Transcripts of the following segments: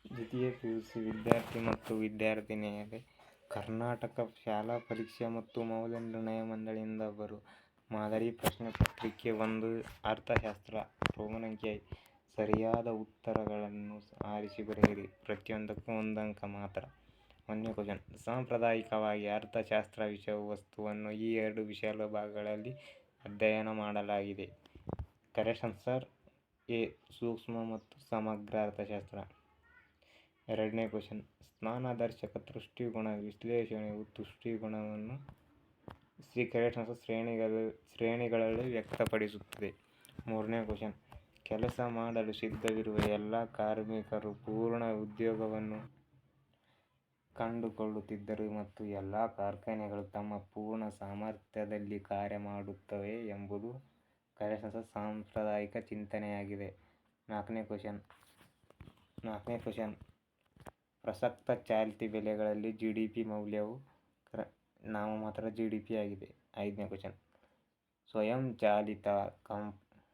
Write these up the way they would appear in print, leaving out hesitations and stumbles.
ದ್ವಿತೀಯ ಪಿಯುಸಿ ವಿದ್ಯಾರ್ಥಿ ಮತ್ತು ವಿದ್ಯಾರ್ಥಿನಿಯರೇ, ಕರ್ನಾಟಕ ಶಾಲಾ ಪರೀಕ್ಷೆ ಮತ್ತು ಮೌಲ್ಯ ನಿರ್ಣಯ ಮಂಡಳಿಯಿಂದ ಬರುವ ಮಾದರಿ ಪ್ರಶ್ನೆ ಪತ್ರಿಕೆ 1 ಅರ್ಥಶಾಸ್ತ್ರ ರೋಮನ್ ಐ. ಸರಿಯಾದ ಉತ್ತರಗಳನ್ನು ಆರಿಸಿ ಬರೆಯಿರಿ. ಪ್ರತಿಯೊಂದಕ್ಕೂ 1 ಅಂಕ ಮಾತ್ರ. 1ನೇ ಕ್ವಶನ್. ಸಾಂಪ್ರದಾಯಿಕವಾಗಿ ಅರ್ಥಶಾಸ್ತ್ರ ವಿಷಯವು ವಸ್ತುವನ್ನು ಈ 2 ವಿಶಾಲ ಭಾಗಗಳಲ್ಲಿ ಅಧ್ಯಯನ ಮಾಡಲಾಗಿದೆ. Correct answer A. ಸೂಕ್ಷ್ಮ ಮತ್ತು ಸಮಗ್ರ ಅರ್ಥಶಾಸ್ತ್ರ. 2ನೇ ಕ್ವಶನ್. ಜ್ಞಾನದರ್ಶಕ ದೃಷ್ಟಿಕೋನ ವಿಶ್ಲೇಷಣೆಯು ದೃಷ್ಟಿಕೋನವನ್ನು ಕರೆಕ್ಟ್ ಆನ್ಸರ್ ಶ್ರೇಣಿಗಳಲ್ಲಿ ವ್ಯಕ್ತಪಡಿಸುತ್ತದೆ. 3ನೇ ಕ್ವಶನ್. ಕೆಲಸ ಮಾಡಲು ಸಿದ್ಧವಿರುವ ಎಲ್ಲ ಕಾರ್ಮಿಕರು ಪೂರ್ಣ ಉದ್ಯೋಗವನ್ನು ಕಂಡುಕೊಳ್ಳುತ್ತಿದ್ದರು ಮತ್ತು ಎಲ್ಲ ಕಾರ್ಖಾನೆಗಳು ತಮ್ಮ ಪೂರ್ಣ ಸಾಮರ್ಥ್ಯದಲ್ಲಿ ಕಾರ್ಯ ಮಾಡುತ್ತವೆ ಎಂಬುದು ಕರೆಕ್ಟ್ ಆನ್ಸರ್ ಸಾಂಪ್ರದಾಯಿಕ ಚಿಂತನೆಯಾಗಿದೆ. 4ನೇ ಕ್ವಶನ್. ಪ್ರಸಕ್ತ ಚಾಲ್ತಿ ಬೆಲೆಗಳಲ್ಲಿ ಜಿಡಿಪಿ ಮೌಲ್ಯವು ನಾಮಮಾತ್ರ ಜಿಡಿಪಿ ಆಗಿದೆ. 5ನೇ ಕ್ವಶನ್.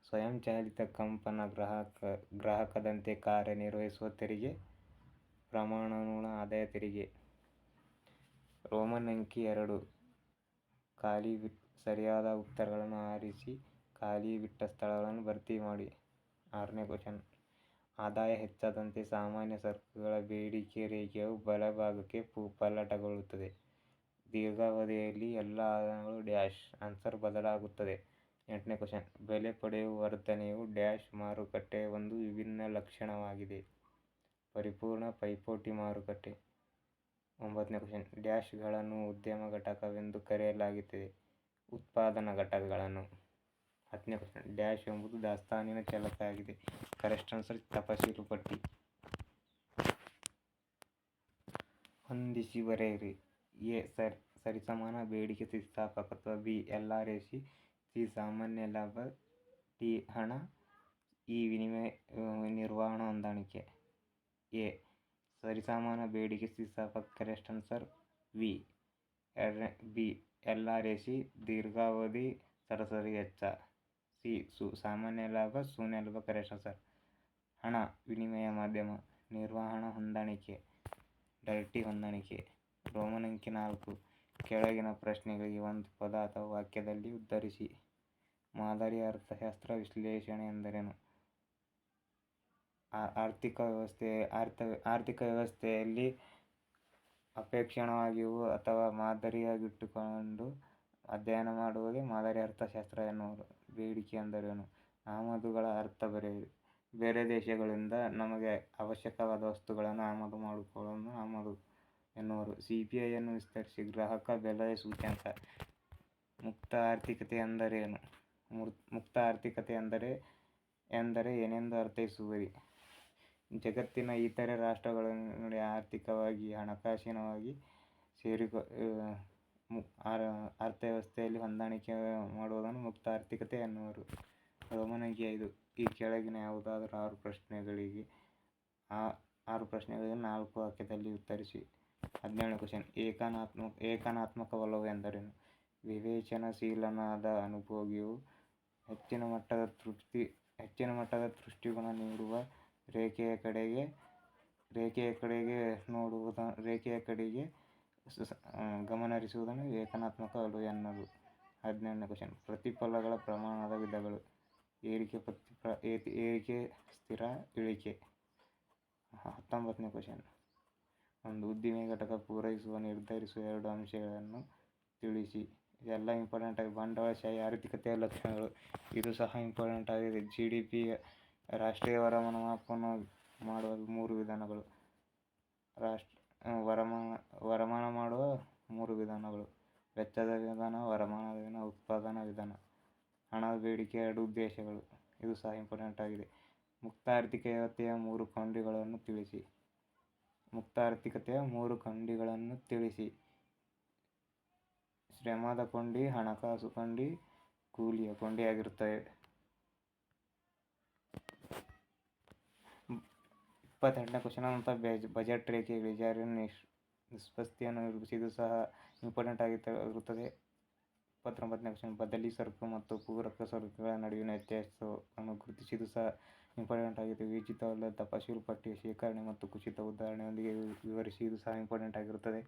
ಸ್ವಯಂಚಾಲಿತ ಕಂಪನ ಗ್ರಾಹಕದಂತೆ ಕಾರ್ಯನಿರ್ವಹಿಸುವ ತೆರಿಗೆ ಪ್ರಮಾಣಾನುಗುಣ ಆದಾಯ ತೆರಿಗೆ. ರೋಮನ್ ಅಂಕಿ 2 ಸರಿಯಾದ ಉತ್ತರಗಳನ್ನು ಆರಿಸಿ ಖಾಲಿ ಬಿಟ್ಟ ಸ್ಥಳಗಳನ್ನು ಭರ್ತಿ ಮಾಡಿ. 6ನೇ ಕ್ವಶನ್. ಆದಾಯ ಹೆಚ್ಚಾದಂತೆ ಸಾಮಾನ್ಯ ಸರಕುಗಳ ಬೇಡಿಕೆ ರೇಖೆಯು ಬಲಭಾಗಕ್ಕೆ ಪಲ್ಲಟಗೊಳ್ಳುತ್ತದೆ. ದೀರ್ಘಾವಧಿಯಲ್ಲಿ ಎಲ್ಲ ಆದಾಯಗಳು ಆನ್ಸರ್ ಬದಲಾಗುತ್ತದೆ. 8ನೇ ಕ್ವಶನ್. ಬೆಲೆ ಪಡೆಯುವ ವರ್ಧನೆಯು ಮಾರುಕಟ್ಟೆಯ ಒಂದು ವಿಭಿನ್ನ ಲಕ್ಷಣವಾಗಿದೆ. ಪರಿಪೂರ್ಣ ಪೈಪೋಟಿ ಮಾರುಕಟ್ಟೆ. 9ನೇ ಕ್ವಶನ್. ಗಳನ್ನು ಉದ್ಯಮ ಘಟಕವೆಂದು ಕರೆಯಲಾಗುತ್ತದೆ. ಉತ್ಪಾದನಾ ಘಟಕಗಳನ್ನು. 10ನೇ ಕ್ವಶನ್. ಎಂಬುದು ದಾಸ್ತಾನಿನ ಚಲಕ ಆಗಿದೆ. ಕರೆಕ್ಟ್ ಆನ್ಸರ್ ತಪಶೀಲು ಪಟ್ಟಿ. ಹೊಂದಿಸಿ ಬರೆಯಿರಿ. ಎ. ಸರಿಸಮಾನ ಬೇಡಿಕೆ ಸ್ಥಿತಿಸ್ಥಾಪಕತ್ವ. ಬಿ. LRAC. ಸಿ. ಸಾಮಾನ್ಯ ಲಾಭ. ಡಿ. ಹಣ. ಇ. ವಿನಿಮಯ ನಿರ್ವಹಣಾ ಹೊಂದಾಣಿಕೆ. ಎ. ಸರಿಸಮಾನ ಬೇಡಿಕೆ ಸ್ಥಿತಿಸ್ಥಾಪಕ. Correct answer B. LRAC ದೀರ್ಘಾವಧಿ ಸರಾಸರಿ ವೆಚ್ಚ. ಸಿ. ಸಾಮಾನ್ಯ ಲಾಭ ಶೂನ್ಯ ಲಾಭ. Correct answer. ಹಣ ವಿನಿಮಯ ಮಾಧ್ಯಮ. ನಿರ್ವಹಣಾ ಹೊಂದಾಣಿಕೆ ಡರ್ಟಿ ಹೊಂದಾಣಿಕೆ. ರೋಮನ್ ಅಂಕಿ 4 ಕೆಳಗಿನ ಪ್ರಶ್ನೆಗಳಿಗೆ ಒಂದು ಪದ ಅಥವಾ ವಾಕ್ಯದಲ್ಲಿ ಉತ್ತರಿಸಿ. ಮಾದರಿ ಅರ್ಥಶಾಸ್ತ್ರ ವಿಶ್ಲೇಷಣೆ ಎಂದರೇನು? ಆರ್ಥಿಕ ವ್ಯವಸ್ಥೆಯಲ್ಲಿ ಅಪೇಕ್ಷಣೀಯವಾಗಿಯೂ ಅಥವಾ ಮಾದರಿಯಾಗಿಟ್ಟುಕೊಂಡು ಅಧ್ಯಯನ ಮಾಡುವುದೇ ಮಾದರಿ ಅರ್ಥಶಾಸ್ತ್ರ ಎನ್ನುವರು. ಬೇಡಿಕೆ ಎಂದರೇನು? ಆಮದುಗಳ ಅರ್ಥ ಬರೆಯಿರಿ. ಬೇರೆ ದೇಶಗಳಿಂದ ನಮಗೆ ಅವಶ್ಯಕವಾದ ವಸ್ತುಗಳನ್ನು ಆಮದು ಮಾಡಿಕೊಳ್ಳುವುದನ್ನು ಆಮದು ಎನ್ನುವರು. CPI ಯನ್ನು ವಿಸ್ತರಿಸಿ. ಗ್ರಾಹಕ ಬೆಲೆಯ ಸೂಚ್ಯಂಕ. ಮುಕ್ತ ಆರ್ಥಿಕತೆ ಎಂದರೇನು? ಮುಕ್ತ ಆರ್ಥಿಕತೆ ಎಂದರೆ ಏನೆಂದು ಅರ್ಥೈಸುವಿರಿ? ಜಗತ್ತಿನ ಇತರೆ ರಾಷ್ಟ್ರಗಳೊಂದಿಗೆ ಆರ್ಥಿಕವಾಗಿ ಹಣಕಾಸಿನವಾಗಿ ಅರ್ಥವ್ಯವಸ್ಥೆಯಲ್ಲಿ ಹೊಂದಾಣಿಕೆ ಮಾಡುವುದನ್ನು ಮುಕ್ತ ಆರ್ಥಿಕತೆ ಎನ್ನುವರು. ರೋಮನ್ ಅಂಕಿ 5 ಈ ಕೆಳಗಿನ ಯಾವುದಾದರೂ 6 ಪ್ರಶ್ನೆಗಳಿಗೆ 4 ವಾಕ್ಯದಲ್ಲಿ ಉತ್ತರಿಸಿ. 17ನೇ ಕ್ವಶನ್. ಏಕನಾತ್ಮಕ ಒಲವು ಎಂದರೇನು? ವಿವೇಚನಾಶೀಲನಾದ ಅನುಭೋಗಿಯು ಹೆಚ್ಚಿನ ಮಟ್ಟದ ದೃಷ್ಟಿಕೋನ ನೀಡುವ ರೇಖೆಯ ಕಡೆಗೆ ಗಮನಹರಿಸುವುದನ್ನು ಏಕನಾತ್ಮಕ ಒಲವು ಎನ್ನುವುದು. 18ನೇ ಕ್ವಶನ್. ಪ್ರತಿಫಲಗಳ ಪ್ರಮಾಣದ ವಿಧಗಳು. ಏರಿಕೆ, ಸ್ಥಿರ, ಇಳಿಕೆ. 19ನೇ ಕ್ವಶನ್. ಒಂದು ಉದ್ದಿಮೆ ಘಟಕ ಪೂರೈಸುವ ನಿರ್ಧರಿಸುವ 2 ಅಂಶಗಳನ್ನು ತಿಳಿಸಿ. ಇದೆಲ್ಲ ಇಂಪಾರ್ಟೆಂಟ್ ಆಗಿದೆ. ಬಂಡವಾಳಶಾಹಿ ಆರ್ಥಿಕತೆಯ ಲಕ್ಷಣಗಳು. ಇದು ಸಹ ಇಂಪಾರ್ಟೆಂಟ್ ಆಗಿದೆ. GDP ರಾಷ್ಟ್ರೀಯ ವರಮಾನ ಮಾಪನ ಮಾಡುವ 3 ವಿಧಾನಗಳು. ವರಮಾನ ಮಾಡುವ 3 ವಿಧಾನಗಳು. ವೆಚ್ಚದ ವಿಧಾನ, ವರಮಾನದ ವಿಧಾನ, ಉತ್ಪಾದನಾ ವಿಧಾನ. ಹಣದ ಬೇಡಿಕೆಯ 2 ಉದ್ದೇಶಗಳು. ಇದು ಸಹ ಇಂಪಾರ್ಟೆಂಟ್ ಆಗಿದೆ. ಮುಕ್ತ ಆರ್ಥಿಕತೆಯ 3 ಕೊಂಡಿಗಳನ್ನು ತಿಳಿಸಿ. ಮುಕ್ತ ಆರ್ಥಿಕತೆಯ 3 ಕೊಂಡಿಗಳನ್ನು ತಿಳಿಸಿ. ಶ್ರಮದ ಕೊಂಡಿ, ಹಣಕಾಸು ಕೊಂಡಿ, ಕೂಲಿಯ ಕೊಂಡಿಯಾಗಿರುತ್ತವೆ. 28ನೇ ಕ್ವಶನ್. ಬಜೆಟ್ ರೇಖೆ ಇಳಿಜಾರಿನ ನಿಷ್ಪತ್ತಿಯನ್ನು ನಿರೂಪಿಸಿ. ಇದು ಸಹ ಇಂಪಾರ್ಟೆಂಟ್ ಆಗಿರುತ್ತದೆ. 29ನೇ ಕ್ವಶನ್. ಬದಲಿ ಸರಕು ಮತ್ತು ಪೂರಕ ಸರಕುಗಳ ನಡುವಿನ ವ್ಯತ್ಯಾಸವನ್ನು ಗುರುತಿಸಿ. ಇದು ಸಹ ಇಂಪಾರ್ಟೆಂಟ್ ಆಗಿದೆ. ವಿಜಿತವಲ್ಲದ ತಪಶೀಲು ಪಟ್ಟಿಯ ಶೇಖರಣೆ ಮತ್ತು ಕುಸಿತ ಉದಾಹರಣೆಯೊಂದಿಗೆ ವಿವರಿಸಿ. ಇದು ಸಹ ಇಂಪಾರ್ಟೆಂಟ್ ಆಗಿರುತ್ತದೆ.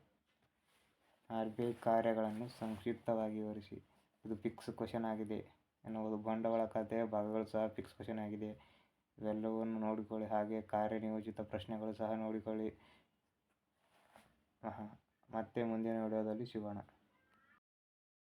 RBI ಕಾರ್ಯಗಳನ್ನು ಸಂಕ್ಷಿಪ್ತವಾಗಿ ವಿವರಿಸಿ. ಇದು ಫಿಕ್ಸ್ ಕ್ವಶನ್ ಆಗಿದೆ ಎನ್ನುವುದು. ಬಂಡವಾಳ ಖಾತೆಯ ಭಾಗಗಳು ಸಹ ಫಿಕ್ಸ್ ಕ್ವಶನ್ ಆಗಿದೆ. ಇವೆಲ್ಲವನ್ನು ನೋಡಿಕೊಳ್ಳಿ. ಹಾಗೆ ಕಾರ್ಯನಿಯೋಜಿತ ಪ್ರಶ್ನೆಗಳು ಸಹ ನೋಡಿಕೊಳ್ಳಿ. ಮತ್ತೆ ಮುಂದಿನ ವಿಡಿಯೋದಲ್ಲಿ ಸಿಗೋಣ.